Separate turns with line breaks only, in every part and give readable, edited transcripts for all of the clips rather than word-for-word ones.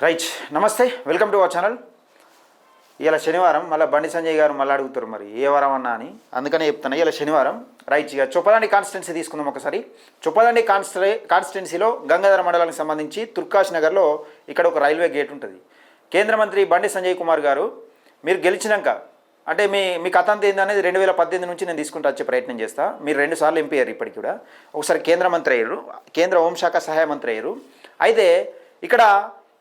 Right, నమస్తే, welcome to our channel. ఇలా శనివారం మళ్ళీ బండి సంజయ్ గారు మళ్ళీ అడుగుతారు మరి ఏ వారం అన్నా అని, అందుకనే చెప్తాను. ఇలా శనివారం రైట్. ఇక చొప్పదండి కాన్స్టిట్యున్సీ తీసుకుందాం ఒకసారి. చొప్పదండి కాన్స్టిట్యున్సీలో గంగాధర మండలానికి సంబంధించి తుర్కాష్ నగర్లో ఇక్కడ ఒక రైల్వే గేట్ ఉంటుంది. కేంద్ర మంత్రి బండి సంజయ్ కుమార్ గారు మీరు గెలిచినాక అంటే మీ కథ అంత ఏందనేది 2018 నుంచి నేను తీసుకుంటూ వచ్చే ప్రయత్నం చేస్తాను. మీరు 2 సార్లు ఎంపీ అయ్యారు, ఇప్పటికి కూడా ఒకసారి కేంద్ర మంత్రి అయ్యారు, కేంద్ర హోంశాఖ సహాయ మంత్రి అయ్యారు. అయితే ఇక్కడ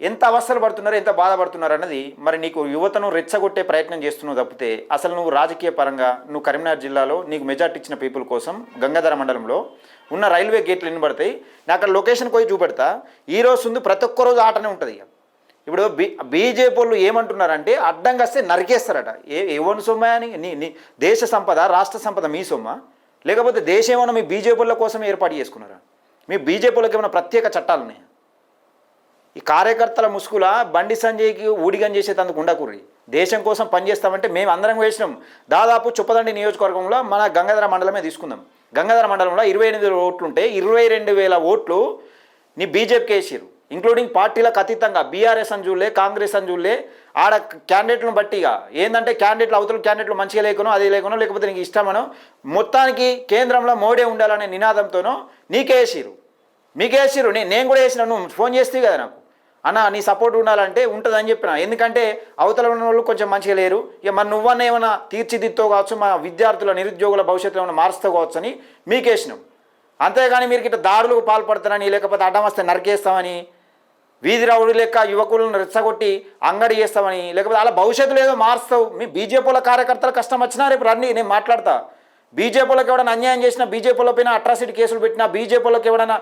ఎంత అవస్థలు పడుతున్నారు, ఎంత బాధపడుతున్నారు అన్నది మరి నీకు యువతను రెచ్చగొట్టే ప్రయత్నం చేస్తున్నావు తప్పితే అసలు నువ్వు రాజకీయ పరంగా నువ్వు కరీంనగర్ జిల్లాలో నీకు మెజార్టీ ఇచ్చిన పీపుల్ కోసం గంగాధర మండలంలో ఉన్న రైల్వే గేట్లు ఎన్ని పడతాయి నేను అక్కడ లొకేషన్ పోయి చూపెడతా. ఈ రోజు ఉంది ప్రతి ఒక్క రోజు ఆటనే ఉంటుంది. ఇప్పుడు బీజేపీ వాళ్ళు ఏమంటున్నారంటే అడ్డంగా వస్తే నరికేస్తారట. ఎవరి సొమ్మ అని? నీ దేశ సంపద, రాష్ట్ర సంపద మీ సొమ్మ, లేకపోతే దేశం ఏమన్నా మీ బీజేపీ వాళ్ళ కోసం ఏర్పాటు చేసుకున్నారా? మీ బీజేపీ వాళ్ళకి ఏమైనా ప్రత్యేక చట్టాలు ఉన్నాయా? ఈ కార్యకర్తల ముసుగుల బండి సంజయ్కి ఊడిగం చేసేందుకు ఉండకూరి. దేశం కోసం పనిచేస్తామంటే మేము అందరం వేసినాం. దాదాపు చొప్పదండి నియోజకవర్గంలో మన గంగాధర మండలమే తీసుకుందాం. గంగాధర మండలంలో 28,000 ఓట్లు ఉంటే 22,000 ఓట్లు నీ బీజేపీకి వేసారు, ఇంక్లూడింగ్ పార్టీలకు అతీతంగా. బీఆర్ఎస్ అని చూడలే, కాంగ్రెస్ అని చూడలే. ఆడ క్యాండిడేట్లను బట్టిగా ఏంటంటే క్యాండిడేట్లు అవతల క్యాండిడేట్లు మంచిగా లేకనో అది లేకనో లేకపోతే నీకు ఇష్టమనో మొత్తానికి కేంద్రంలో మోడీ ఉండాలనే నినాదంతోనో నీకేసిరు, మీకేసిరు. నేను కూడా వేసిన, నువ్వు ఫోన్ చేస్తే కదా నాకు అన్న నీ సపోర్ట్ ఉండాలంటే ఉంటుందని చెప్పిన. ఎందుకంటే అవతల ఉన్న వాళ్ళు కొంచెం మంచిగా లేరు, ఇక మరి నువ్వన్నా ఏమైనా తీర్చిదిద్దుతో కావచ్చు, మా విద్యార్థుల నిరుద్యోగుల భవిష్యత్తులో ఏమైనా మారుస్తూ కావచ్చు అని మీకేసినాం. అంతేగాని మీరు ఇట్లా దాడులకు పాల్పడతారని లేకపోతే అడ్డం వస్తే నరికేస్తామని, వీధి రౌడీ లెక్క యువకులను రెచ్చగొట్టి అంగడి చేస్తామని, లేకపోతే అలా భవిష్యత్తులో ఏదో మారుస్తావు. మీ బీజేపీల కార్యకర్తలు కష్టం వచ్చినా రేపు రండి, నేను మాట్లాడతా. బీజేపీలకు ఎవడైనా అన్యాయం చేసినా, బీజేపీలో పైన అట్రాసిటీ కేసులు పెట్టినా, బీజేపీలకు ఎవడైనా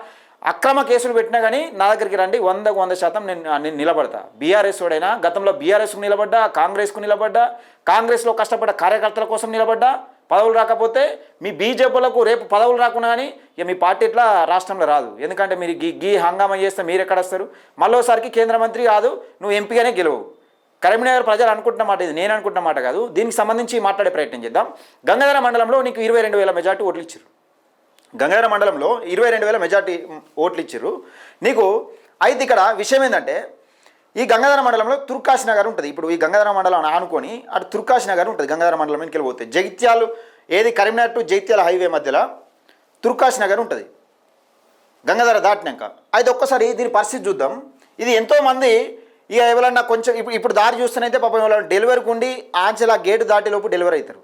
అక్రమ కేసులు పెట్టినా కానీ నా దగ్గరికి రండి, 100% నేను నిలబడతా. బీఆర్ఎస్ వాడైనా గతంలో బీఆర్ఎస్కు నిలబడ్డా, కాంగ్రెస్కు నిలబడ్డా, కాంగ్రెస్లో కష్టపడ్డ కార్యకర్తల కోసం నిలబడ్డా. పదవులు రాకపోతే మీ బీజేపీలకు రేపు పదవులు రాకుండా కానీ ఇక మీ పార్టీ ఇట్లా రాష్ట్రంలో రాదు. ఎందుకంటే మీరు గీ హంగామా చేస్తే మీరు ఎక్కడ వస్తారు? మళ్ళోసారికి కేంద్ర మంత్రి కాదు, నువ్వు ఎంపీగానే గెలవు. కరీంనగర్ ప్రజలు అనుకుంటున్న మాట ఇది, నేను అనుకుంటున్న మాట కాదు. దీనికి సంబంధించి మాట్లాడే ప్రయత్నం చేద్దాం. గంగాధర మండలంలో నీకు 22,000 మెజార్టీ ఓట్లు ఇచ్చారు. గంగాధర మండలంలో 22,000 మెజార్టీ ఓట్లు ఇచ్చారు నీకు. అయితే ఇక్కడ విషయం ఏంటంటే ఈ గంగాధర మండలంలో తుర్కాష్ నగర్ ఉంటుంది. ఇప్పుడు ఈ గంగాధర మండలం ఆనుకొని అటు తుర్కాష్ నగర్ ఉంటుంది. గంగాధర మండలం వెనక్కి వెళ్ళిపోతే జగిత్యాలు, ఏది కరీంనగర్ టు జగిత్యాల హైవే మధ్యలో తుర్కాష్ నగర్ ఉంటుంది గంగాధర దాటినాక. అయితే ఒక్కసారి దీని పరిస్థితి చూద్దాం. ఇది ఎంతోమంది ఇక ఎవరన్నా కొంచెం ఇప్పుడు దారి చూస్తేనైతే పాపం ఎవరైనా డెలివరీకి ఉండి ఆంచెల గేటు దాటిలోపు డెలివరీ అవుతారు.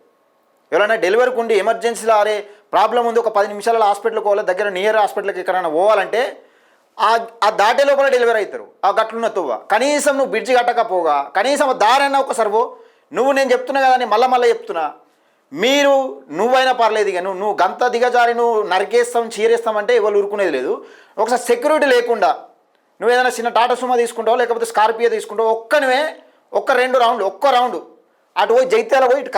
ఎవరైనా డెలివరీకి ఉండి ఎమర్జెన్సీలో అరే ప్రాబ్లం ఉంది, ఒక 10 నిమిషాలలో హాస్పిటల్కి పోవాలి, దగ్గర నియర్ హాస్పిటల్కి ఎక్కడైనా పోవాలంటే ఆ దాటే లోపల డెలివరీ అవుతారు. ఆ గట్లున్న తువ్వ కనీసం నువ్వు బ్రిడ్జి కట్టకపోగా కనీసం దారైనా ఒకసారి నువ్వు నేను చెప్తున్నా కదా, నేను మళ్ళీ చెప్తున్నా. మీరు నువ్వైనా పర్లేదు, ఇక నువ్వు గంత దిగజారి నువ్వు నరికేస్తాం చీరేస్తామంటే ఎవరు ఊరుకునేది లేదు. ఒకసారి సెక్యూరిటీ లేకుండా నువ్వు ఏదైనా చిన్న టాటా సుమా తీసుకుంటావు లేకపోతే స్కార్పియో తీసుకుంటావు, ఒక్క 2 రౌండ్లు, ఒక్క రౌండ్ అటు పోయి జగిత్యాల పోయి ఇటు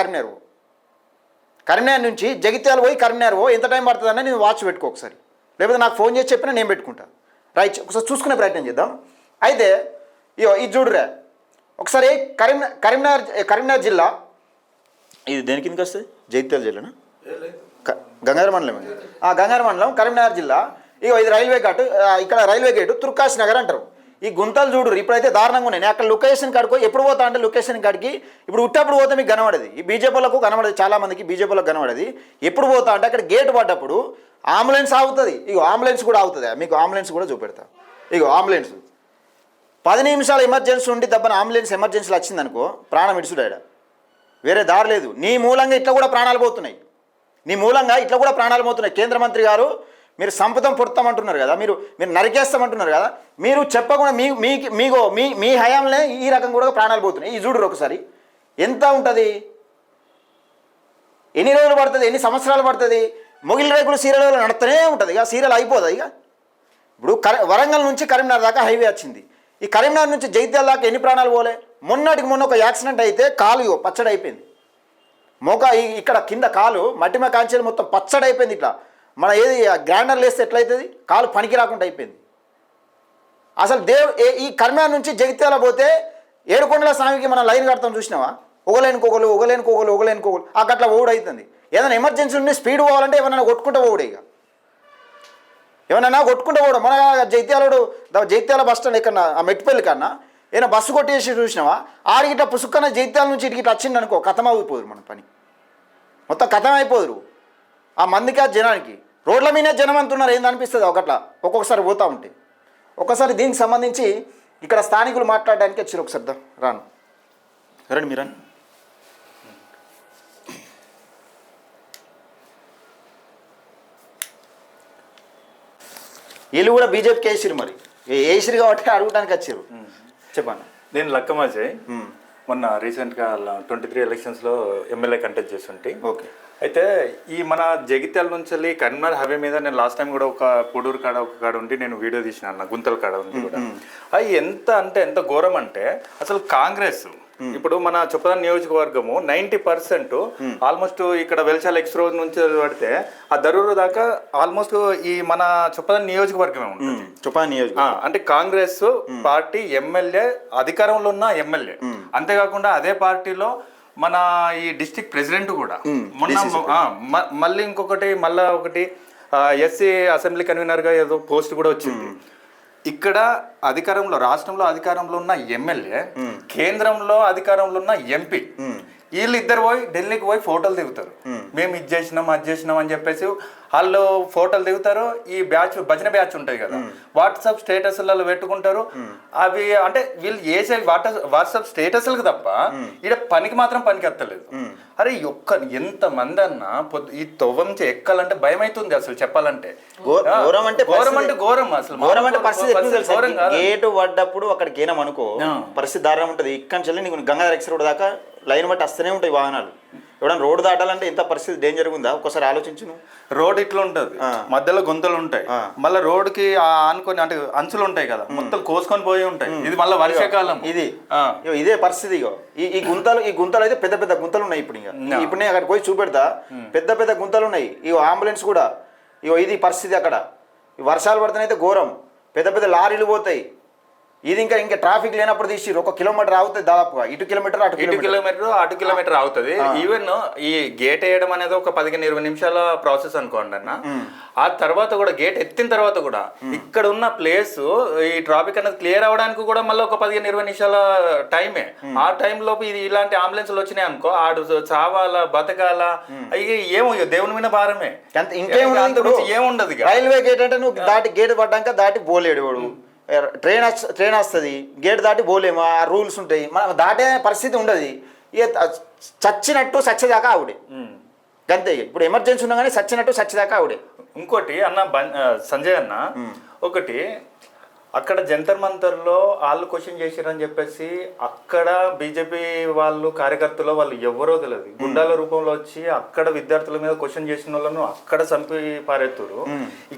కరీంనగర్ నుంచి జగిత్యాల పోయి కరీంనగర్ ఎంత టైం పడుతుందని నేను వాచ్ పెట్టుకో ఒకసారి, లేకపోతే నాకు ఫోన్ చేసి చెప్పినా నేను పెట్టుకుంటా. రైట్, ఒకసారి చూసుకునే ప్రయత్నం చేద్దాం. అయితే ఇది చూడురా ఒకసారి కరీంనగర్ జిల్లా, ఇది దేని కిందకి వస్తుంది? జగిత్యాల జిల్లానా? గంగాధర మండలం. గంగాధర మండలం కరీంనగర్ జిల్లా. ఇది రైల్వే గేటు, ఇక్కడ రైల్వే గేటు తుర్కాష్ నగర్ అంటారు. ఈ గుంతలు చూడు ఇప్పుడైతే దారుణంగా ఉన్నాయి. నేను అక్కడ లొకేషన్ కాడుకో ఎప్పుడు పోతా అంటే లొకేషన్ కాడికి ఇప్పుడు ఉట్టప్పుడు పోతే మీకు కనబడేది, ఈ బీజేపీలకు కనబడేది, చాలామందికి బీజేపీలకు కనబడేది. ఎప్పుడు పోతా అంటే అక్కడ గేటు పడ్డప్పుడు అంబులెన్స్ ఆగుతుంది. అంబులెన్స్ కూడా ఆగుతుంది, మీకు అంబులెన్స్ కూడా చూపెడతా. అంబులెన్స్ 10 నిమిషాలు ఎమర్జెన్సీ ఉండి దెబ్బన అంబులెన్స్ ఎమర్జెన్సీలు వచ్చిందనుకో ప్రాణం ఇడుచుడాడ, వేరే దారి లేదు. నీ మూలంగా ఇట్లా కూడా ప్రాణాలు పోతున్నాయి, కేంద్ర మంత్రి గారు మీరు సంపదం పుడతామంటున్నారు కదా, మీరు నరికేస్తామంటున్నారు కదా, మీరు చెప్పకుండా మీ హయాంలో ఈ రకం కూడా ప్రాణాలు పోతున్నాయి. ఈ చూడరు ఒకసారి ఎంత ఉంటుంది, ఎన్ని రోజులు పడుతుంది, ఎన్ని సంవత్సరాలు పడుతుంది. మొగిలి రేకులు సీరియల్ నడుస్తూనే ఉంటుంది, ఇక సీరియల్ అయిపోదు. ఇక ఇప్పుడు వరంగల్ నుంచి కరీంనగర్ దాకా హైవే వచ్చింది. ఈ కరీంనగర్ నుంచి జగిత్యాల దాకా ఎన్ని ప్రాణాలు పోలే? మొన్న ఒక యాక్సిడెంట్ అయితే కాలు పచ్చడి అయిపోయింది. ఇక్కడ కింద కాలు మట్టిమ కాంచెలు మొత్తం పచ్చడి అయిపోయింది. ఇట్లా మన ఏది గ్రైండర్ లేస్తే ఎట్లయితుంది, కాలు పనికి రాకుండా అయిపోయింది. అసలు ఈ కరీంనగర్ నుంచి జగిత్యాల పోతే ఏడుకొండల స్వామికి మనం లైన్ కడతాం చూసినావా? ఒకలేనుకోగలు ఆ గట్ల ఓడు అవుతుంది. ఏదైనా ఎమర్జెన్సీ ఉండి స్పీడ్ పోవాలంటే ఏమన్నా కొట్టుకుంటూ పోవుడే, ఇక ఏమన్నా కొట్టుకుంటూ పోవడం. మన జగిత్యాల బస్ స్టాండ్ ఎక్కడ ఆ మెట్టిపల్లి కన్నా ఏనా బస్సు కొట్టేసి చూసినావా ఆడిగిట్లా పుసుక్కన జైత్యాల నుంచి ఇటుకి వచ్చింది అనుకో కథం అయిపోదురు మన పని మొత్తం కథం అయిపోదురు ఆ మందికి ఆ జనానికి రోడ్ల మీదే జనం అంటున్నారు ఏందనిపిస్తుంది ఒకట్లా ఒక్కొక్కసారి పోతూ ఉంటే ఒక్కసారి దీనికి సంబంధించి ఇక్కడ స్థానికులు మాట్లాడడానికి వచ్చారు ఒకసారి రాను రండి మీరు వీళ్ళు కూడా బీజేపీకి వేసిరు మరి వేసిరు కాబట్టి అడగడానికి వచ్చారు చెప్పండి
నేను లక్కమాజయ్ మొన్న రీసెంట్గా 23 ఎలక్షన్స్లో ఎమ్మెల్యే కంటెస్ట్ చేస్తుంటే
ఓకే
అయితే ఈ మన జగిత్యాల నుంచి వెళ్ళి కరీంనగర్ హైవే మీద నేను లాస్ట్ టైం కూడా ఒక పొడూరు కాడ ఒక కాడ ఉండి నేను వీడియో తీసిన అన్న గుంతల కాడ ఉంది కూడా అది ఎంత ఘోరం అంటే అసలు కాంగ్రెస్ ఇప్పుడు మన చొప్పదాని నియోజకవర్గము 90% ఆల్మోస్ట్ ఇక్కడ వెల్చాల ఎక్స్ రోడ్ నుంచి పడితే ఆ దరూరు దాకా ఆల్మోస్ట్ ఈ మన చొప్పదాని నియోజకవర్గమే ఉంటుంది
చొప్పదాని నియోజకవర్గం
అంటే కాంగ్రెస్ పార్టీ ఎమ్మెల్యే అధికారంలో ఉన్న ఎమ్మెల్యే అంతేకాకుండా అదే పార్టీలో మన ఈ డిస్ట్రిక్ట్ ప్రెసిడెంట్ కూడా మొన్న మళ్ళీ ఇంకొకటి మళ్ళా ఒకటి ఎస్సీ అసెంబ్లీ కన్వీనర్గా ఏదో పోస్ట్ కూడా వచ్చింది ఇక్కడ అధికారంలో రాష్ట్రంలో అధికారంలో ఉన్న ఎమ్మెల్యే కేంద్రంలో అధికారంలో ఉన్న ఎంపీ వీళ్ళిద్దరు పోయి ఢిల్లీకి పోయి ఫోటోలు దిగుతారు మేము ఇది చేసినాం అది చేసినాం అని చెప్పేసి వాళ్ళు ఫోటోలు దిగుతారు ఈ బ్యాచ్ భజన బ్యాచ్ ఉంటాయి కదా వాట్సాప్ స్టేటస్లలో పెట్టుకుంటారు అవి అంటే వీళ్ళు వేసే వాట్సాప్ స్టేటస్లకు తప్ప ఈడ పనికి మాత్రం పనికి ఎత్తలేదు అరే ఎంత మంది అన్నా ఈ తొవ్వ నుంచి ఎక్కాలంటే భయం అవుతుంది అసలు చెప్పాలంటే ఘోరం అసలు
గేటు పడ్డప్పుడు అక్కడికి ఏనాం అనుకో పరిస్థితి దారుణం ఉంటుంది ఇక్కడ నుంచి నీకు గంగాధర ఎక్స్ రోడ్ దాకా లైన్ బట్టి వస్తూనే ఉంటాయి వాహనాలు ఎవడన్నా రోడ్డు దాటాలంటే ఎంత పరిస్థితి డేంజర్ ఉందా ఒకసారి ఆలోచించు
రోడ్ ఇట్లా ఉంటది మధ్యలో గుంతలు ఉంటాయి మళ్ళీ రోడ్డుకి ఆనుకొని అంటే అంచులు ఉంటాయి కదా మొత్తం కోసుకొని పోయి ఉంటాయి ఇది మళ్ళీ వర్షాకాలం
ఇదే పరిస్థితి ఈ గుంతలు అయితే పెద్ద పెద్ద గుంతలు ఉన్నాయి ఇప్పుడు ఇప్పుడు నేను అక్కడికి పోయి చూపెడతా పెద్ద పెద్ద గుంతలు ఉన్నాయి ఈ అంబులెన్స్ కూడా ఇది పరిస్థితి అక్కడ ఈ వర్షాలు పడితేనైతే ఘోరం పెద్ద పెద్ద లారీలు పోతాయి ఇది ఇంకా ట్రాఫిక్ లేనప్పుడు తీసి 1 కిలోమీటర్ అవుతుంది దాదాపుగా ఇటు కిలోమీటర్
అటు కిలోమీటర్ అవుతుంది ఈవెన్ ఈ గేట్ వేయడం అనేది ఒక 15-20 నిమిషాల ప్రాసెస్ అనుకోండి అన్న ఆ తర్వాత కూడా గేట్ ఎత్తిన తర్వాత కూడా ఇక్కడ ఉన్న ప్లేస్ ఈ ట్రాఫిక్ అనేది క్లియర్ అవడానికి కూడా మళ్ళీ ఒక 15-20 నిమిషాల టైమే ఆ టైం లోపు ఇది ఇలాంటి అంబులెన్స్లు వచ్చినాయి అనుకో ఆడు చావాలా బతకాలా ఏమో దేవుని మీద భారమే ఏముండదు
రైల్వే గేట్ అంటే నువ్వు దాటి గేట్ పడ్డాక దాటి పోలేడు వాడు ట్రైన్ వస్తుంది గేట్ దాటి పోలేము ఆ రూల్స్ ఉంటాయి మనం దాటే పరిస్థితి ఉండదు ఇక చచ్చినట్టు సచ్చేదాకా ఆవిడే అంతే ఇప్పుడు ఎమర్జెన్సీ ఉన్నా కానీ చచ్చినట్టు సచ్చేదాకా ఆవిడే
ఇంకోటి అన్న సంజయ్ అన్న ఒకటి అక్కడ జంతర్ మంతర్లో వాళ్ళు క్వశ్చన్ చేశారని చెప్పేసి అక్కడ బీజేపీ వాళ్ళు కార్యకర్తలు వాళ్ళు ఎవరో తెలియదు గుండాల రూపంలో వచ్చి అక్కడ విద్యార్థుల మీద క్వశ్చన్ చేసిన వాళ్ళను అక్కడ చంపి పారేస్తారు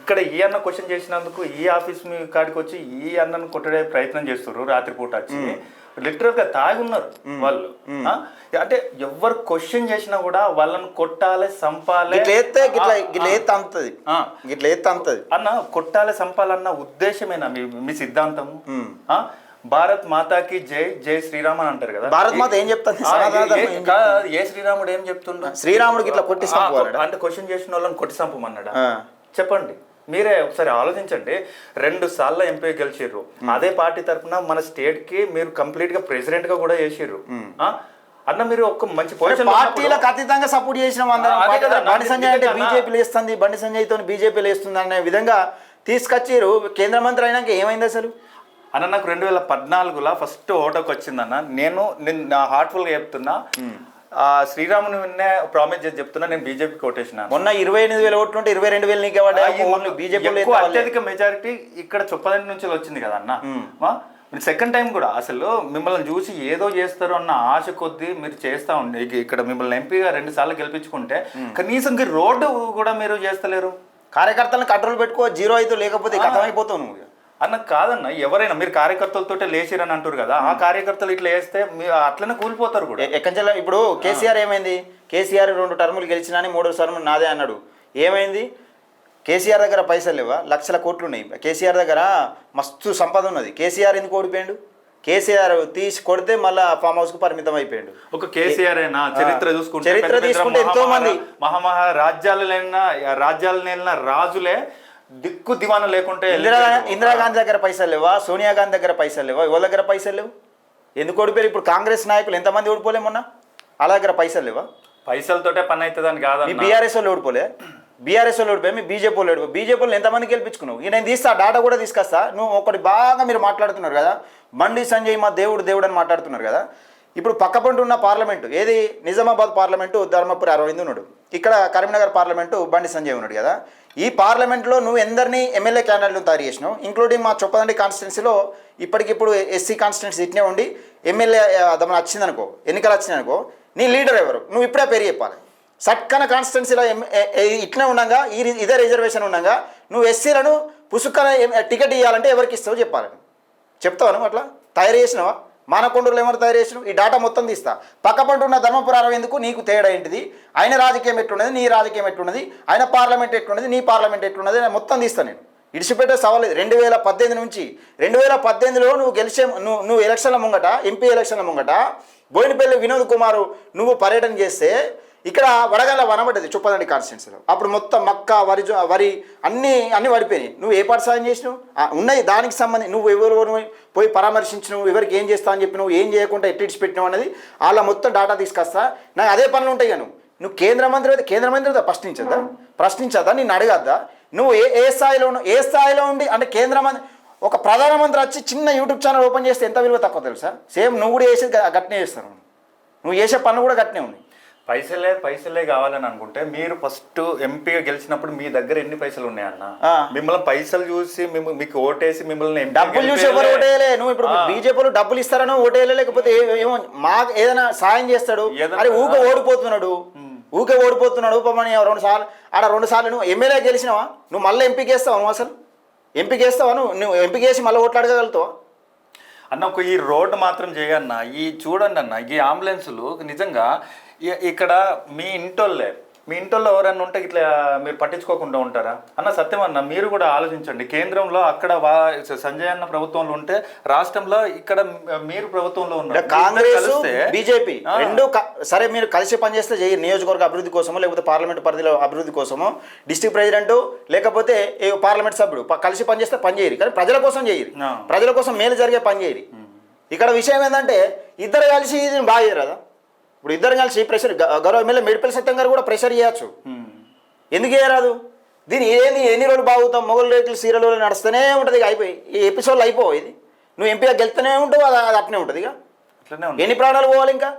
ఇక్కడ ఈ అన్న క్వశ్చన్ చేసినందుకు ఈ ఆఫీస్ మీ కాడికి వచ్చి ఈ అన్నను కొట్టడే ప్రయత్నం చేస్తారు రాత్రిపూట వచ్చి లిటరల్ గా తాగి ఉన్నారు వాళ్ళు అంటే ఎవరు క్వశ్చన్ చేసినా కూడా వాళ్ళని కొట్టాలి సంపాలి అన్న కొట్టాలి సంపాలన్న ఉద్దేశమేనా మీ సిద్ధాంతము భారత్ మాతాకి జై జై శ్రీరామ్ అని అంటారు కదా
భారత్ మాత ఏం చెప్తాను
ఏ శ్రీరాముడు ఏం చెప్తుండ్రు
శ్రీరాముడికి ఇట్లా కొట్టి
అంటే క్వశ్చన్ చేసిన వాళ్ళని కొట్టి సంపమన్నాడా చెప్పండి మీరే ఒకసారి ఆలోచించండి 2 సార్లు ఎంపీ గెలిచిర్రు అదే పార్టీ తరఫున మన స్టేట్ కి మీరు కంప్లీట్ గా ప్రెసిడెంట్ గా కూడా చేసిర్రు అన్న మీరు ఒక మంచి పొజిషన్
పార్టీలకు అతీతంగా సపోర్ట్ చేసిన బండి సంజయ్ అంటే బీజేపీ లేస్తుంది బండి సంజయ్ తో బీజేపీ లేస్తుంది అనే విధంగా తీసుకొచ్చారు కేంద్ర మంత్రి అయినాక ఏమైంది అసలు
అన్న నాకు 2014లో ఫస్ట్ ఓటకు వచ్చిందన్న నేను నా హార్ట్ఫుల్ గా చెప్తున్నా శ్రీరాముని ప్రామిస్ చేసి చెప్తున్నా నేను బీజేపీ కోటేసిన
మొన్న 28,000 ఓట్లు ఉంటే 22,000 నీకే బీజేపీ
అత్యధిక మెజారిటీ ఇక్కడ చొప్పదండి నుంచి వచ్చింది కదా అన్న సెకండ్ టైం కూడా అసలు మిమ్మల్ని చూసి ఏదో చేస్తారు అన్న ఆశ కొద్దీ మీరు చేస్తా ఉండే ఇక్కడ మిమ్మల్ని ఎంపీగా 2 సార్లు గెలిపించుకుంటే కనీసం రోడ్డు కూడా మీరు చేస్తలేరు
కార్యకర్తలను కంట్రోల్ పెట్టుకో 0 అయితే లేకపోతే కథమైపోతావు నువ్వు
అన్న కాదన్న ఎవరైనా మీరు కార్యకర్తలతో లేచిరని అంటారు కదా ఆ కార్యకర్తలు ఇట్లా వేస్తే మీరు అట్లనే కూలిపోతారు కూడా
ఎక్కడ ఇప్పుడు కేసీఆర్ ఏమైంది కేసీఆర్ 2 టర్ములు గెలిచినా 3వ టర్మ్ నాదే అన్నాడు ఏమైంది కేసీఆర్ దగ్గర పైసలు లేవా లక్షల కోట్లు ఉన్నాయి కేసీఆర్ దగ్గర మస్తు సంపద ఉన్నది కేసీఆర్ ఎందుకు ఓడిపోయాడు కేసీఆర్ తీసి కొడితే మళ్ళీ ఫామ్ హౌస్ కు పరిమితం అయిపోయాడు
ఒక కేసీఆర్ అయినా చరిత్ర తీసుకుంటే
ఎంతో మంది
రాజ్యాల రాజులే దిక్కు దివాన లేకుంటే
ఇందిరాగాంధీ దగ్గర పైసలు లేవా సోనియా గాంధీ దగ్గర పైసలు లేవా ఎవరి దగ్గర పైసలు లేవు ఎందుకు ఓడిపోయారు? ఇప్పుడు కాంగ్రెస్ నాయకులు ఎంతమంది ఓడిపోలే మొన్న? వాళ్ళ దగ్గర పైసలు లేవా?
పైసలతోటే పని అవుతుందని
మీ
కాదన్న.
బీఆర్ఎస్ వాళ్ళు ఓడిపోలే, బీఆర్ఎస్ వాళ్ళు ఓడిపోయి మీ బీజేపీ వాళ్ళు ఓడిపోయి, బీజేపీ వాళ్ళు ఎంతమంది గెలిపించుకున్నావు? ఈ నేను తీస్తా డేటా కూడా తీసుకొస్తా. నువ్వు ఒకటి బాగా మీరు మాట్లాడుతున్నారు కదా, బండి సంజయ్ మా దేవుడు దేవుడు అని మాట్లాడుతున్నారు కదా. ఇప్పుడు పక్కపంట ఉన్న పార్లమెంటు ఏది? నిజామాబాద్ పార్లమెంటు ధర్మపురి అరవింద్ ఉన్నాడు, ఇక్కడ కరీంనగర్ పార్లమెంటు బండి సంజయ్ ఉన్నాడు కదా. ఈ పార్లమెంట్లో నువ్వు ఎందరినీ ఎమ్మెల్యే క్యాండిడేట్లను తయారు చేసినావు, ఇంక్లూడింగ్ మా చొప్పదండి కాన్స్టిట్యున్సీలో ఇప్పటికిప్పుడు ఎస్సీ కాన్స్టిట్యున్సీ ఇట్నే ఉండి ఎమ్మెల్యే దమన వచ్చిందనుకో, ఎన్నికలు వచ్చినాయనుకో, నీ లీడర్ ఎవరు నువ్వు ఇప్పుడే పేరు చెప్పాలి. సట్కన కాన్స్టిట్యున్సీలో ఇట్లనే ఉండగా ఇదే రిజర్వేషన్ ఉండగా నువ్వు ఎస్సీలను పుసుక్కన టికెట్ ఇవ్వాలంటే ఎవరికి ఇస్తావు చెప్పాలని చెప్తావు నువ్వు? అట్లా తయారు చేసినావా? మానకొండూరులో ఏమైనా తయారు చేసినావు? ఈ డేటా మొత్తం తీస్తా. పక్కపంట ఉన్న ధర్మపురి అరవింద్కు నీకు తేడా ఏంటిది, ఆయన రాజకీయం ఎట్లున్నది, నీ రాజకీయం ఎట్లున్నది, ఆయన పార్లమెంట్ ఎట్లున్నది, నీ పార్లమెంట్ ఎట్లున్నది, మొత్తం తీస్తాను నేను. ఇడిచిపెట్టే సవాల్ 2018 నుంచి 2018లో నువ్వు గెలిచే నువ్వు ఎలక్షన్ల ముంగట, ఎంపీ ఎలక్షన్ల ముంగట బోయినపల్లి వినోద్ కుమార్ నువ్వు పర్యటన చేస్తే ఇక్కడ వడగల్ల వనబడ్డది చొప్పదండి కాన్స్టిట్యున్సీలో. అప్పుడు మొత్తం మక్క వరి అన్నీ పడిపోయినాయి. నువ్వు ఏ పాటు సాయం చేసినావు? ఉన్నాయి దానికి సంబంధించి నువ్వు ఎవరు పోయి పరామర్శించినావు, ఎవరికి ఏం చేస్తావు అని చెప్పి నువ్వు ఏం చేయకుండా ఎట్టిడిచి పెట్టినావు అనేది వాళ్ళ మొత్తం డేటా తీసుకొస్తా. నాకు అదే పనులు ఉంటాయి కదా. నువ్వు కేంద్ర మంత్రి అయితే కేంద్ర మంత్రి ప్రశ్నించద్దా నిన్ను అడగద్దా? నువ్వు ఏ స్థాయిలో ఉండి అంటే కేంద్ర మంత్రి ఒక ప్రధానమంత్రి వచ్చి చిన్న యూట్యూబ్ ఛానల్ ఓపెన్ చేస్తే ఎంత విలువ తక్కువ తెలుసా? సేమ్ నువ్వు కూడా చేసేది గట్టినే చేస్తాను, నువ్వు చేసే పనులు కూడా గట్టినే ఉన్నాయి.
పైసలే కావాలని అనుకుంటే మీరు ఫస్ట్ ఎంపీగా గెలిచినప్పుడు మీ దగ్గర ఎన్ని పైసలు ఉన్నాయన్న? మిమ్మల్ని పైసలు చూసి మీకు ఓటేసి మిమ్మల్ని
డబ్బులు చూసి ఎవరు ఓటేయలే. నువ్వు ఇప్పుడు బీజేపీలో డబ్బులు ఇస్తారనో ఓటేయలే, లేకపోతే ఏమో మాకు ఏదైనా సాయం చేస్తాడు అరే ఊకే ఓడిపోతున్నాడు పాపని 2 సార్లు ఆడ 2 సార్లు నువ్వు ఎమ్మెల్యే గెలిచినావా? నువ్వు మళ్ళీ ఎంపీకి వేస్తావా? నువ్వు అసలు ఎంపీకి వేస్తావా? నువ్వు ఎంపీకి వేసి మళ్ళీ ఓట్లు అడగగలుగుతావా
అన్న? ఒక ఈ రోడ్డు మాత్రం చేయన్న, ఈ చూడండి అన్న, ఈ అంబులెన్సులు నిజంగా ఇక్కడ మీ ఇంటోళ్ళు ఎవరన్నా ఉంటే ఇట్లా మీరు పట్టించుకోకుండా ఉంటారా అన్న? సత్యం అన్న, మీరు కూడా ఆలోచించండి. కేంద్రంలో అక్కడ సంజయ్ అన్న ప్రభుత్వంలో ఉంటే, రాష్ట్రంలో ఇక్కడ మీరు ప్రభుత్వంలో ఉన్నారు.
కాంగ్రెస్ బీజేపీ రెండు సరే మీరు కలిసి పనిచేస్తే చేయి, నియోజకవర్గ అభివృద్ధి కోసమో లేకపోతే పార్లమెంట్ పరిధిలో అభివృద్ధి కోసమో, డిస్ట్రిక్ట్ ప్రెసిడెంట్ లేకపోతే పార్లమెంట్ సభ్యుడు కలిసి పనిచేస్తే పని చేయరు, కానీ ప్రజల కోసం చేయరు, ప్రజల కోసం మేలు జరిగే పని చేయరు. ఇక్కడ విషయం ఏంటంటే ఇద్దరు కలిసి ఇది బాగా చేయరు కదా. ఇప్పుడు ఇద్దరు కలిసి ప్రెషర్ గౌరవ ఎమ్మెల్యే మేడిపల్లి సత్యం గారు కూడా ప్రెషర్ చేయొచ్చు, ఎందుకు చేయరాదు? దీని ఎన్ని రోజులు బాగుతాం? మొగలు రేట్లు సీరియల్ నడుస్తూనే ఉంటుంది, ఇక అయిపోయి ఈ ఎపిసోడ్లు అయిపోవు. ఇది నువ్వు ఎంపీగా గెలుతూనే ఉంటావు, అది అట్నే ఉంటుంది. ఇక ఎన్ని ప్రాణాలు పోవాలి ఇంకా?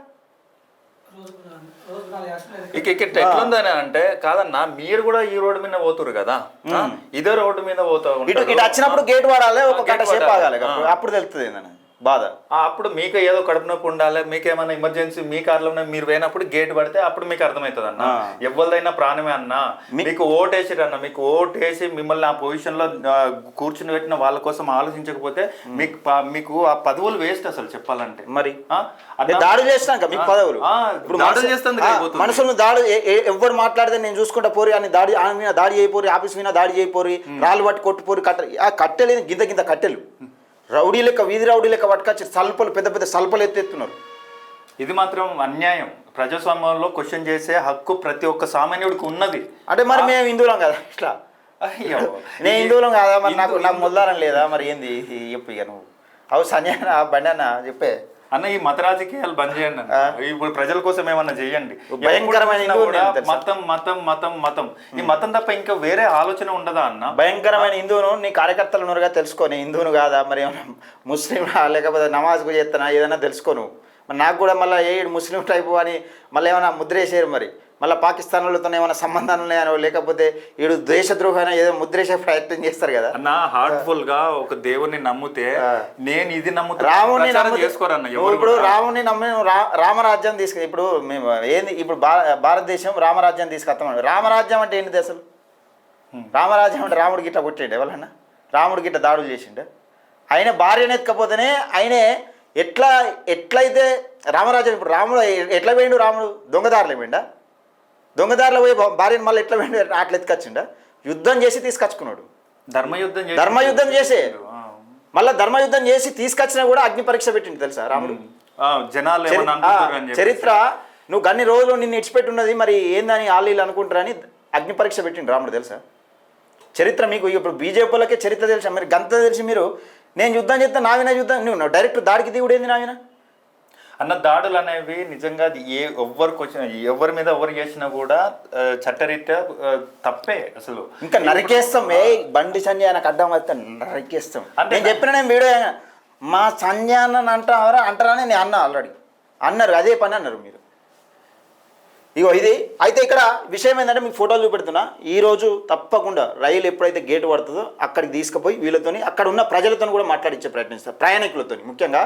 ఇక్కడ ఎట్లుందని అంటే కాదన్నా, మీరు కూడా ఈ రోడ్డు మీద పోతురు కదా, ఇదే రోడ్డు మీద పోతావు.
ఇటు వచ్చినప్పుడు గేట్ వాడాలి, ఒక గంట సేపు ఆగాలి, అప్పుడు తెలుస్తుంది ఏందని బాధ.
అప్పుడు మీకు ఏదో కడుపు నొప్పి ఉండాలి, మీకు ఏమైనా ఎమర్జెన్సీ మీ కార్లో మీరు పోయినప్పుడు గేట్ పడితే అప్పుడు మీకు అర్థమవుతుంది అన్న. ఎవరిదైనా ప్రాణమే అన్న. మీకు ఓటేసిరన్న, మీకు ఓటేసి మిమ్మల్ని ఆ పొజిషన్ లో కూర్చుని పెట్టిన వాళ్ళ కోసం ఆలోచించకపోతే మీకు ఆ పదవులు వేస్ట్ అసలు చెప్పాలంటే.
మరి దాడి చేసినాక మీకు పదవులు ఇప్పుడు దాడులు చేస్తుంది, మనుషులను దాడి ఎవరు మాట్లాడితే నేను చూసుకుంటా పోరి అని ఆమె మీద దాడి చేయపోరి, ఆఫీస్ మీద దాడి చేయపోరి, రాళ్ళు పట్టి కొట్టుపోరి, కట్టెలు గింత కట్టెలు రౌడీ లెక్క, వీధి రౌడీ లెక్క పట్టుకొచ్చి సల్పలు పెద్ద సల్పలు ఎత్తెత్తున్నారు.
ఇది మాత్రం అన్యాయం. ప్రజాస్వామ్యంలో క్వశ్చన్ చేసే హక్కు ప్రతి ఒక్క సామాన్యుడికి ఉన్నది.
అంటే మరి మేము హిందువులం కదా, ఇట్లా అయ్యో నేను హిందువులం కాదా మరి? నాకు మొదలారం లేదా మరి? ఏంది చెప్పు ఇక నువ్వు అవు సన్యాన బండి అన్న చెప్పే
అన్న. ఈ మత రాజకీయాలు బంద్ చేయండి అన్న. ఇప్పుడు ప్రజల కోసం ఏమన్నా చెయ్యండి.
భయంకరమైన
మతం ఈ మతం తప్ప ఇంకా వేరే ఆలోచన ఉండదా అన్న?
భయంకరమైన హిందువును నీ కార్యకర్తలు ఉన్నారుగా, తెలుసుకోని హిందువును కాదా మరి, ఏమన్నా ముస్లిం లేకపోతే నమాజ్కు చేస్తానా ఏదైనా తెలుసుకోను. మరి నాకు కూడా మళ్ళీ ముస్లిం టైపు అని మళ్ళీ ఏమైనా ముద్రేసారు, మరి మళ్ళీ పాకిస్తాన్ వాళ్ళతో ఏమైనా సంబంధాలు ఉన్నాయనో లేకపోతే వీడు దేశద్రోహి అయినా ఏదో ముద్రేసే ప్రయత్నం చేస్తారు కదా
అన్న. హార్ట్ఫుల్ గా ఒక దేవుడిని నమ్మితే నేను ఇది నమ్ముతా,
రాముని
చేసుకోరన్న.
ఇప్పుడు రాముని నమ్మి రామరాజ్యం తీసుకు ఇప్పుడు మేము ఏంది ఇప్పుడు భారతదేశం రామరాజ్యం తీసుకొస్తాం. రామరాజ్యం అంటే ఏంటిది అసలు? రామరాజ్యం అంటే రాముడికి ఇట్లా కొట్టిండే ఎవరన్నా, రాముడికి ఇట్లా దాడులు చేసిండే, ఆయన భార్యను ఎత్తుకపోతేనే ఆయనే ఎట్లయితే రామరాజ్యం. ఇప్పుడు రాముడు ఎట్లా పోయిండు? రాముడు దొంగదారులు పోయిండా? దొంగదారిలో పోయి భార్యను మళ్ళీ ఎట్లా పోయిండు? అట్లా ఎత్తుకొచ్చిండా? యుద్ధం చేసి తీసుకొచ్చుకున్నాడు, ధర్మయుద్ధం చేసే మళ్ళీ ధర్మయుద్ధం చేసి తీసుకొచ్చినా కూడా అగ్ని పరీక్ష పెట్టిండు తెలుసా రాముడు. చరిత్ర నువ్వు అన్ని రోజులు నిన్ను ఇడిచిపెట్టి ఉన్నది మరి ఏందని వాళ్ళు అనుకుంటారని అగ్ని పరీక్ష పెట్టిండు రాముడు తెలుసా. చరిత్ర మీకు ఇప్పుడు బీజేపీలకే చరిత్ర తెలుసా? మరి గంత తెలిసి మీరు నేను యుద్ధం చేస్తే నావిన యుద్ధం నువ్వు డైరెక్ట్ దాడికి దిగుడు ఏంది నావిన?
అన్న దాడులు అనేవి నిజంగా అది ఎవ్వరికి వచ్చిన ఎవరి మీద ఎవరు చేసినా కూడా చట్టరీత్యా తప్పే అసలు.
ఇంకా నరికేస్తాం. బండి సంజయ్ నాకు అడ్డం వస్తే నరికేస్తాం. నేను చెప్పిన నేను వీడియో మా సంజయ్ అన్న అంటారని నేను అన్నా, ఆల్రెడీ అన్నారు, అదే పని అన్నారు మీరు. ఇగో ఇది అయితే ఇక్కడ విషయం ఏంటంటే మీకు ఫోటోలు చూపెడుతున్నా. ఈరోజు తప్పకుండా రైలు ఎప్పుడైతే గేటు పడుతుందో అక్కడికి తీసుకుపోయి వీళ్ళతోని అక్కడ ఉన్న ప్రజలతో కూడా మాట్లాడించే ప్రయత్నిస్తారు. ప్రయాణికులతో ముఖ్యంగా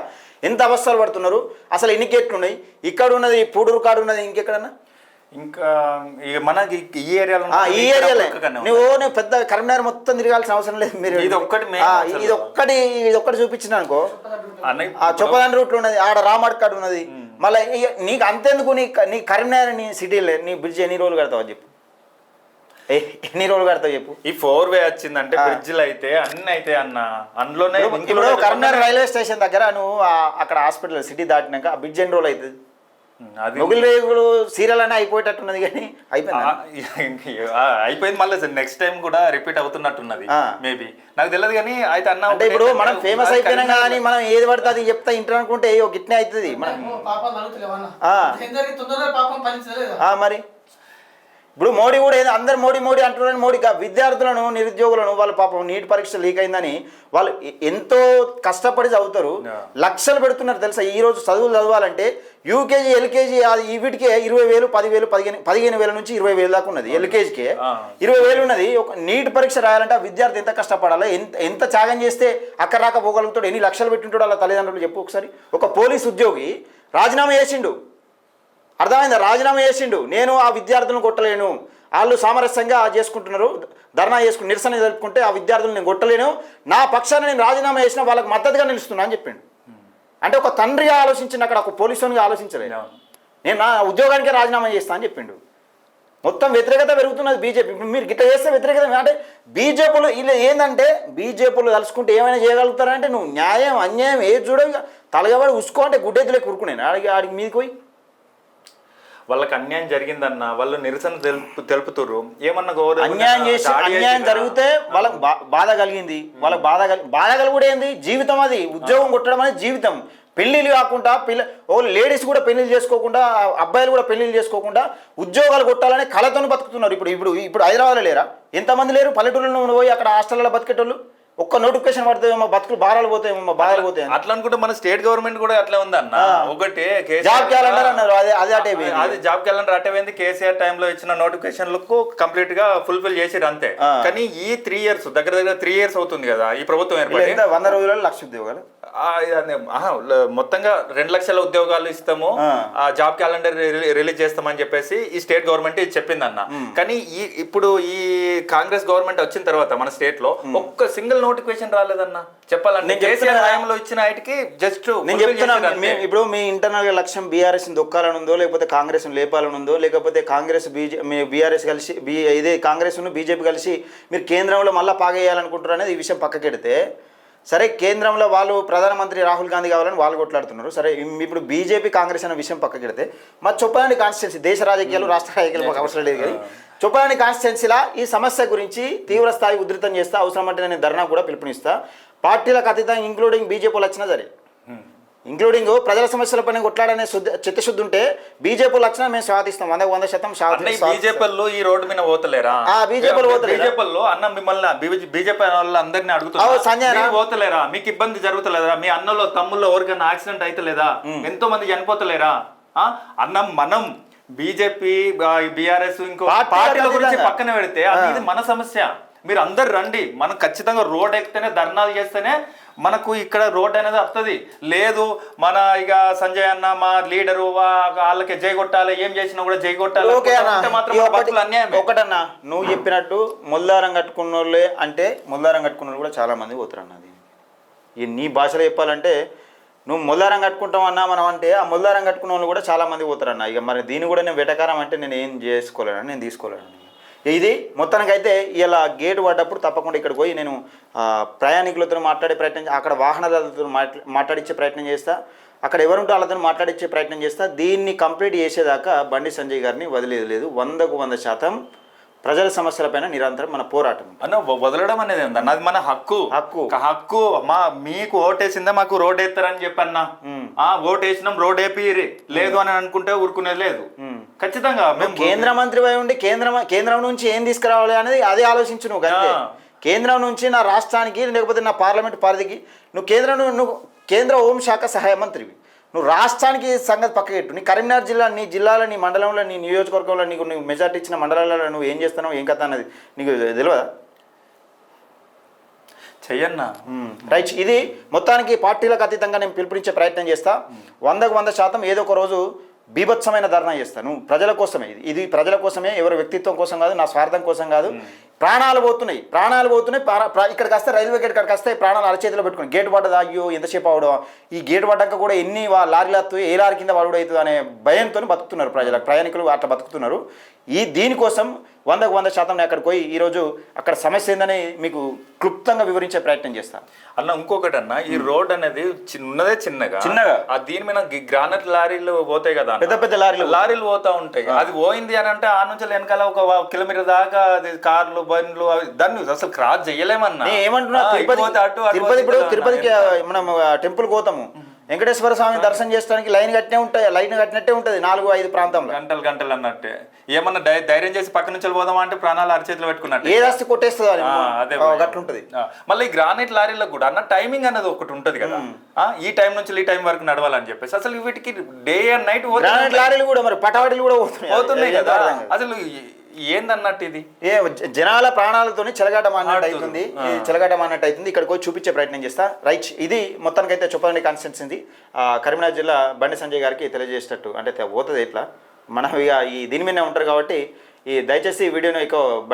ఎంత అవస్థలు పడుతున్నారు, అసలు ఎన్ని గేట్లు ఉన్నాయి, ఇక్కడ ఉన్నది పూడూరు కాడు ఉన్నది, ఇంకెక్కడన్నా
ఇంకా ఇక మనకి ఈ ఏరియాలో
ఈ ఏరియాలో నువ్వు పెద్ద కరీంనగర్ మొత్తం తిరగాల్సిన అవసరం లేదు. మీరు ఇది ఒక్కటి చూపించిన అనుకో, చొప్పదాని రూట్లో ఉన్నది, ఆడ రామడ్కాడు ఉన్నది. మళ్ళీ నీకు అంతెందుకు, నీ కరీంనగర్ నీ సిటీలో నీ బ్రిడ్జ్ ఎన్ని రోజులు కడతావు చెప్పు, ఎన్ని రోజులు కడతావు చెప్పు.
ఈ 4-way వచ్చిందంటే బ్రిడ్జ్లు అయితే అన్ని అయితే అన్న అందులోనే.
ఇప్పుడు కరీంనగర్ రైల్వే స్టేషన్ దగ్గర నువ్వు అక్కడ హాస్పిటల్ సిటీ దాటినాక ఆ బ్రిడ్జ్ ఎన్ని రోజులు అవుతుంది? మొగులు రేగులు సీరియల్ అనే అయిపోయేటట్టున్నది, కానీ
అయిపోయింది. మళ్ళీ నెక్స్ట్ టైం కూడా రిపీట్ అవుతున్నట్టున్నది మేబీ, నాకు తెలియదు. కానీ అయితే అన్న
అంటే ఇప్పుడు మనం ఫేమస్ అయిపోయినా కానీ మనం ఏది పడితే అది చెప్తా ఇంటర్ అనుకుంటే గిట్నే అవుతుంది మరి. ఇప్పుడు మోడీ కూడా ఏదో అందరు మోడీ అంటున్నారని మోడీ విద్యార్థులను నిరుద్యోగులను వాళ్ళ పాపం నీట్ పరీక్ష లీక్ అయిందని వాళ్ళు ఎంతో కష్టపడి చదువుతారు, లక్షలు పెడుతున్నారు తెలుసా. ఈ రోజు చదువులు చదవాలంటే యూకేజీ ఎల్కేజీ అది వీటికే 20,000 10,000 15,000 నుంచి 20,000 దాకా ఉన్నది. ఎల్కేజీకే 20,000 ఉన్నది. ఒక నీట్ పరీక్ష రాయాలంటే ఆ విద్యార్థి ఎంత కష్టపడాలి, ఎంత త్యాగం చేస్తే అక్కడ రాక పోగలుగుతాడు, ఎన్ని లక్షలు పెట్టుంటాడు అలా తల్లిదండ్రులు చెప్పు ఒకసారి. ఒక పోలీస్ ఉద్యోగి రాజీనామా చేసిండు, అర్థమైందా, రాజీనామా చేసిండు. నేను ఆ విద్యార్థులను కొట్టలేను, వాళ్ళు సామరస్యంగా చేసుకుంటున్నారు, ధర్నా చేసుకుని నిరసన జరుపుకుంటే ఆ విద్యార్థులను నేను కొట్టలేను, నా పక్షాన్ని నేను రాజీనామా చేసిన వాళ్ళకి మద్దతుగా నిలుస్తున్నా అని చెప్పిండు. అంటే ఒక తండ్రిగా ఆలోచించిన, అక్కడ ఒక పోలీసునిగా ఆలోచించలేదు. నేను నా ఉద్యోగానికే రాజీనామా చేస్తా అని చెప్పిండు. మొత్తం వ్యతిరేకత పెరుగుతున్నది బీజేపీ. మీరు గిట్ట చేస్తే వ్యతిరేకత అంటే బీజేపీలు వీళ్ళు ఏంటంటే బీజేపీలు తలుచుకుంటే ఏమైనా చేయగలుగుతారంటే నువ్వు న్యాయం అన్యాయం ఏది చూడవు, తలగబడి ఉసుకో అంటే గుడ్డెద్దులే కూరుకునేను ఆడికి మీదకి పోయి.
వాళ్ళకి అన్యాయం జరిగిందన్న వాళ్ళు నిరసన తెలుపుతుర్రు, ఏమన్నా
అన్యాయం చేసి అన్యాయం జరిగితే వాళ్ళకి బాధ కలిగింది, వాళ్ళకి బాధ కలుగుడు ఏంది, జీవితం అది. ఉద్యోగం కొట్టడం అనేది జీవితం. పెళ్ళిళ్ళు కాకుండా లేడీస్ కూడా పెళ్ళిళ్ళు చేసుకోకుండా, అబ్బాయిలు కూడా పెళ్ళిళ్ళు చేసుకోకుండా ఉద్యోగాలు కొట్టాలనే కళతో బతుకుతున్నారు. ఇప్పుడు హైదరాబాద్లో లేరా, ఎంతమంది లేరు? పల్లెటూళ్ళలో పోయి అక్కడ హాస్టల్లో బతికేటోళ్ళు. ఒక్క నోటిఫికేషన్ పడితేమో బతుకులు బాధలు పోతాయేమో, బాధలు పోతాయి.
అట్లా అనుకుంటే మన స్టేట్ గవర్నమెంట్ కూడా అట్లా ఉందన్న. ఒకటి
జాబ్ క్యాలెండర్ అన్నారు,
అది జాబ్ క్యాలెండర్ అటేమైంది. కేసీఆర్ టైంలో ఇచ్చిన నోటిఫికేషన్లకు కంప్లీట్ గా ఫుల్ఫిల్ చేసిరు అంతే. కానీ ఈ 3 years దగ్గర 3 years అవుతుంది కదా ఈ ప్రభుత్వం ఏర్పడి.
100 రోజులలో 1,00,000 ఉద్యోగాలు
మొత్తంగా 2 లక్షల ఉద్యోగాలు ఇస్తాము, ఆ జాబ్ క్యాలెండర్ రిలీజ్ చేస్తామని చెప్పేసి ఈ స్టేట్ గవర్నమెంట్ చెప్పింది అన్న. కానీ ఇప్పుడు ఈ కాంగ్రెస్ గవర్నమెంట్ వచ్చిన తర్వాత మన స్టేట్ లో ఒక్క సింగిల్ నోటిఫికేషన్ రాలేదన్న. చెప్పాలంటే కేసీఆర్ హయాంలో ఇచ్చిన వాటికి జస్ట్
నేను చెప్తున్నా. ఇప్పుడు మీ ఇంటర్నల్ గా లక్ష్యం బీఆర్ఎస్ దొక్కాలని ఉందో, లేకపోతే కాంగ్రెస్ లేపాలని ఉందో, లేకపోతే కాంగ్రెస్ బీఆర్ఎస్ కలిసి ఇదే కాంగ్రెస్ బీజేపీ కలిసి మీరు కేంద్రంలో మళ్ళీ పాగేయాలనుకుంటారు అనేది ఈ విషయం పక్కకెడితే, సరే కేంద్రంలో వాళ్ళు ప్రధానమంత్రి రాహుల్ గాంధీ కావాలని వాళ్ళు కొట్లాడుతున్నారు. సరే ఇప్పుడు బీజేపీ కాంగ్రెస్ అనే విషయం పక్కకెడితే మా చొప్పదండి కాన్స్టిట్యున్సీ, దేశ రాజకీయాలు రాష్ట్ర రాజకీయాలు మాకు అవసరం లేదు, కానీ చొప్పదండి కాన్స్టిట్యున్సీలా ఈ సమస్య గురించి తీవ్ర స్థాయి ఉధృతం చేస్తా, అవసరమంటే నేను ధర్నా కూడా పిలుపునిస్తా. పార్టీలకు అతీతంగా ఇంక్లూడింగ్ బీజేపీలు వచ్చినా సరే, ఇంక్లూడింగ్ ప్రజల సమస్యలపైన కొట్లాడనే చిత్తశుద్ధి ఉంటే బీజేపీలు వచ్చినా మేము స్వాగతిస్తాం, 100%
బీజేపీలో ఈ రోడ్డు మీద పోతలేరా? బీజేపీలో అన్న మిమ్మల్ని బీజేపీ వాళ్ళందరినీ అడుగుతున్నారు, పోతలేరా? మీకు ఇబ్బంది జరుగుతలేదా? మీ అన్నలో తమ్ముల్లో ఎవరికైనా యాక్సిడెంట్ అయితలేదా? ఎంతో మంది చనిపోతలేరా అన్న? మనం బీజేపీ బీఆర్ఎస్ ఇంకో పార్టీల గురించి పక్కన పెడితే అది మన సమస్య. మీరు అందరు రండి, మనం ఖచ్చితంగా రోడ్ ఎక్కితేనే ధర్నాలు చేస్తేనే మనకు ఇక్కడ రోడ్ అనేది వస్తుంది. లేదు మన ఇక సంజయ్ అన్న మా లీడరు వాళ్ళకి జై కొట్టాలి, ఏం చేసినా కూడా జై కొట్టాలి.
ఒకటన్నా నువ్వు చెప్పినట్టు ముల్లారం కట్టుకున్న వాళ్ళే అంటే ముల్లారం కట్టుకున్న వాళ్ళు కూడా చాలా మంది పోతారు అన్నది. నీ భాషలో చెప్పాలంటే నువ్వు ముల్లారం కట్టుకుంటామన్నా మనం అంటే ఆ ముల్లారం కట్టుకున్న వాళ్ళు కూడా చాలా మంది పోతారన్న. ఇక మరి దీన్ని కూడా నేను వెటకారం అంటే నేను ఏం చేసుకోలేను, నేను తీసుకోలేను. ఇది మొత్తానికైతే ఇలా గేటు పడ్డప్పుడు తప్పకుండా ఇక్కడికి పోయి నేను ప్రయాణికులతో మాట్లాడే ప్రయత్నం, అక్కడ వాహనదారులతో మాట్లాడించే ప్రయత్నం చేస్తా, అక్కడ ఎవరుంటో వాళ్ళతో మాట్లాడించే ప్రయత్నం చేస్తా. దీన్ని కంప్లీట్ చేసేదాకా బండి సంజయ్ గారిని వదిలేదు లేదు. 100% ప్రజల సమస్యలపైన నిరంతరం మన పోరాటం.
అన్న వదలడం అనేది ఏందన్న, అది మన హక్కు. హక్కు మీకు ఓటేసిందా మాకు రోడ్ వేస్తారని చెప్పన్నా, ఓటేసినాం రోడ్ వేపిరి లేదు అని అనుకుంటే ఊరుకునేది లేదు. ఖచ్చితంగా మేము
కేంద్ర మంత్రి అయి ఉండి కేంద్రం నుంచి ఏం తీసుకురావాలి అనేది అదే ఆలోచించు నువ్వు అంతే. కేంద్రం నుంచి నా రాష్ట్రానికి లేకపోతే నా పార్లమెంట్ పరిధికి నువ్వు కేంద్ర హోంశాఖ సహాయ మంత్రివి, నువ్వు రాష్ట్రానికి సంగతి పక్కకెట్టు. నీ కరీంనగర్ జిల్లా, నీ జిల్లాలో, నీ మండలంలో, నీ నియోజకవర్గంలో నీకు మెజార్టీ ఇచ్చిన మండలాలలో నువ్వు ఏం చేస్తున్నావు, ఏం కథ అన్నది నీకు తెలియదా?
చెయ్యన్నా.
రైట్, ఇది మొత్తానికి పార్టీలకు అతీతంగా నేను పిలుపునిచ్చే ప్రయత్నం చేస్తా. 100% ఏదో ఒక రోజు బీభత్సమైన ధర్నా చేస్తాను. ప్రజల కోసమే, ఇది ప్రజల కోసమే, ఎవరి వ్యక్తిత్వం కోసం కాదు, నా స్వార్థం కోసం కాదు. ప్రాణాలు పోతున్నాయి. ఇక్కడికి వస్తే రైల్వే గేట్ కాడికి వస్తే ప్రాణాలు అరచేతిలో పెట్టుకుని గేట్ పడ్డది, అయ్యో ఎంతసేపు అవడం, ఈ గేట్ పడ్డాక కూడా ఎన్ని లారీలు వస్తాయి, ఏ లారీ కింద వాడు అవుతుంది అనే భయంతో బతుకుతున్నారు ప్రయాణికులు అట్లా బతుకుతున్నారు. దీనికోసం 100% నేను అక్కడికి పోయి ఈరోజు అక్కడ సమస్య ఏందని మీకు క్లుప్తంగా వివరించే ప్రయత్నం చేస్తాను.
అన్న ఇంకొకటి అన్న, ఈ రోడ్ అనేది ఉన్నదే చిన్నగా దీని మీద గ్రానైట్ లారీలు పోతాయి కదా,
పెద్ద
లారీలు పోతా ఉంటాయి. అది పోయింది అని అంటే ఆ నుంచి వెనకాల 1 కిలోమీటర్ దాకా అది కార్లు బండ్లు దాన్ని అసలు క్రాస్ చేయలేమన్నా.
ఏమంటున్నా, తిరుపతికి మనం టెంపుల్ పోతాము, వెంకటేశ్వర స్వామి దర్శనం చేసుకోవడానికి లైన్ కట్టినట్టే ఉంటుంది 4-5 ప్రాంతంలో,
గంటలు అన్నట్టే. ఏమన్నా ధైర్యం చేసి పక్క నుంచి పోదామా అంటే ప్రాణాలు అరచేతిలో పెట్టుకున్నట్టు
ఏదస్తి కొట్టేస్తుంది, అదే అట్లుంటది.
మళ్ళీ గ్రానైట్ లారీలకు కూడా అన్న టైమింగ్ అనేది ఒకటి ఉంటది కదా, ఈ టైం నుంచి ఈ టైం వరకు నడవాలని చెప్పేసి. అసలు వీటికి డే అండ్ నైట్
గ్రానైట్ లారీలు కూడా మరి పటావాటిలు కూడా
పోతున్నాయి కదా. అసలు ఏందన్నట్టు ఇది
జనాల ప్రాణాలతోని చెలగాటమాన్నట్టు అవుతుంది. ఇక్కడికి వచ్చి చూపించే ప్రయత్నం చేస్తా. రైట్, ఇది మొత్తానికైతే చొప్పదండి కాన్స్టిట్యున్సీ కరీంనగర్ జిల్లా బండి సంజయ్ గారికి తెలియజేసేటట్టు అంటే పోతుంది ఇట్లా మనం ఇక దీని మీదనే ఉంటారు కాబట్టి దయచేసి ఈ వీడియోని ఎక్కువ